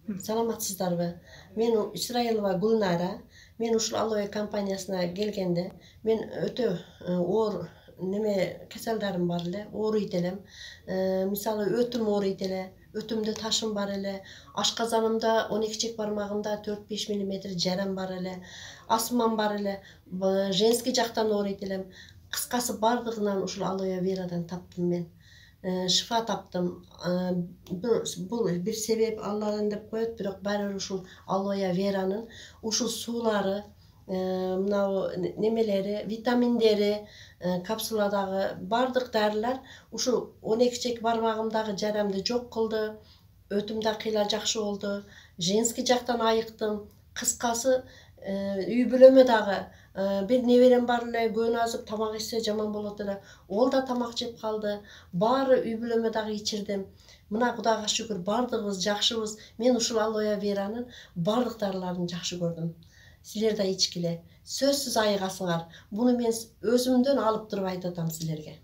Саламатсыздарбы? Мен Исраилова Гулнара. Мен ушул Алоэ компаниясына келгенде, мен өтө оор кеселдарым бар эле, ооруйт элем. Мисалы өтүм ооруйт эле, өтүмдө ташым бар эле, ашказанымда 12 чек бармагымда 4-5 мм жарам бар эле, астмам бар эле, женский жактан ооруйт элем. Кыскасы бардыгынан ушул Алоэ верадан таптым мен. Шифа таптым. Бул бир себеп Алладан деп коет, бирок баары ушул Алоэ веранын ушул суулары, мынау немелери, витаминдери, капсуладагы бардык дарылар ушул 12 чек бармагымдагы жарамды жок кылды. Өтүм да кыйла жакшы болду. Женский жактан айыктым. Кыскасы үй бүлөмө дагы бир неберем бар эле, көөн азып тамак ичсе жаман болот эле. Ол да тамак жеп калды. Баары үй бүлөмө дагы ичирдим. Мына Кудайга шүгүр, бардыгыбыз жакшыбыз. Мен ушул Алоэ веранын бардык дарыларын жакшы көрдүм. Силер да ичкиле. Сөзсүз айыгасыңар. Буну мен өзүмдөн алып туруп айтып атам силерге.